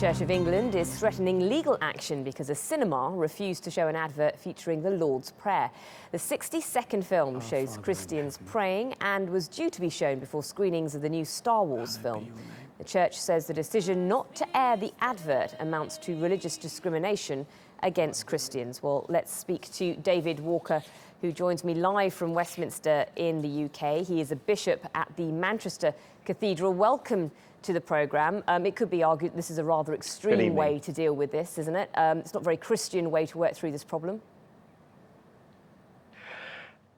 Church of England is threatening legal action because a cinema refused to show an advert featuring the Lord's Prayer. The 60-second film shows Christians praying and was due to be shown before screenings of the new Star Wars film. The church says the decision not to air the advert amounts to religious discrimination against Christians. Well, let's speak to David Walker, who joins me live from Westminster in the UK. He is a bishop at the Manchester Cathedral. Welcome to the programme. It could be argued this is a rather extreme way to deal with this, isn't it? It's not a very Christian way to work through this problem.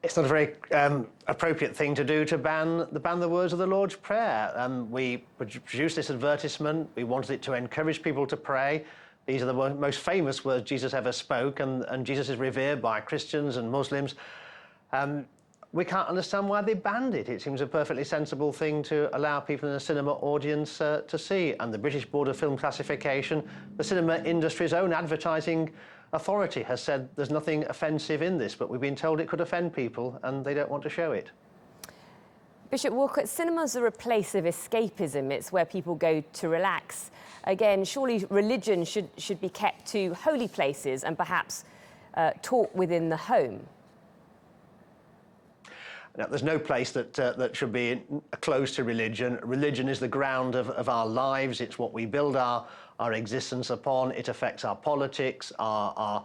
It's not a very appropriate thing to do to ban the words of the Lord's Prayer. We produced this advertisement. We wanted it to encourage people to pray. These are the most famous words Jesus ever spoke, and Jesus is revered by Christians and Muslims. We can't understand why they banned it. It seems a perfectly sensible thing to allow people in a cinema audience to see. And the British Board of Film Classification, the cinema industry's own advertising authority, has said there's nothing offensive in this, but we've been told it could offend people and they don't want to show it. Bishop Walker, cinemas are a place of escapism. It's where people go to relax. Again, surely religion should be kept to holy places and perhaps taught within the home. Now, there's no place that should be close to religion. Religion is the ground of our lives. It's what we build our existence upon. It affects our politics, our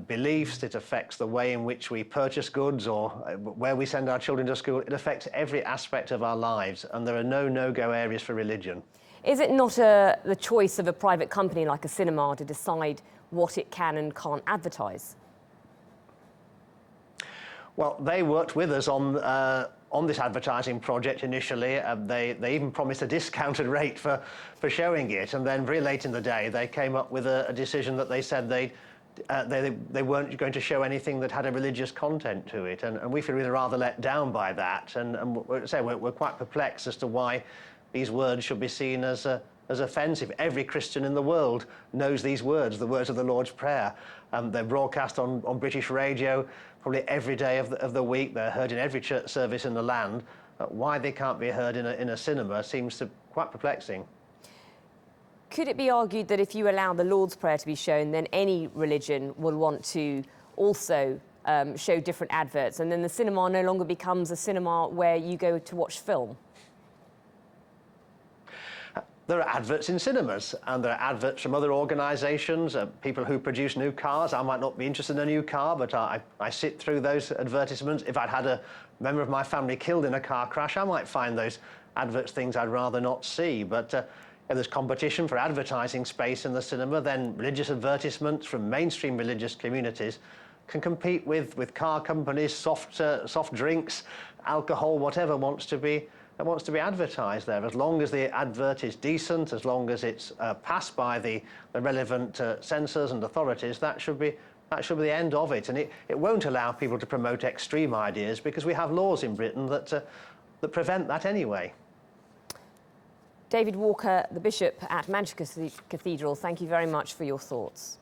beliefs. It affects the way in which we purchase goods or where we send our children to school. It affects every aspect of our lives, and there are no-go areas for religion. Is it not the choice of a private company like a cinema to decide what it can and can't advertise? Well, they worked with us on this advertising project initially. They even promised a discounted rate for showing it, and then very late in the day they came up with a decision that they said they weren't going to show anything that had a religious content to it, and we feel really rather let down by that, and we're quite perplexed as to why these words should be seen as offensive. Every Christian in the world knows these words, the words of the Lord's Prayer. They're broadcast on British radio probably every day of the week. They're heard in every church service in the land. Why they can't be heard in a cinema seems quite perplexing. Could it be argued that if you allow the Lord's Prayer to be shown, then any religion will want to also show different adverts, and then the cinema no longer becomes a cinema where you go to watch film? There are adverts in cinemas, and there are adverts from other organisations, people who produce new cars. I might not be interested in a new car, but I sit through those advertisements. If I'd had a member of my family killed in a car crash, I might find those adverts things I'd rather not see. But if there's competition for advertising space in the cinema, then religious advertisements from mainstream religious communities can compete with car companies, soft drinks, alcohol, whatever wants to be advertised there. As long as the advert is decent, as long as it's passed by the relevant censors and authorities, that should be the end of it. And it won't allow people to promote extreme ideas because we have laws in Britain that prevent that anyway. David Walker, the Bishop at Manchester Cathedral, thank you very much for your thoughts.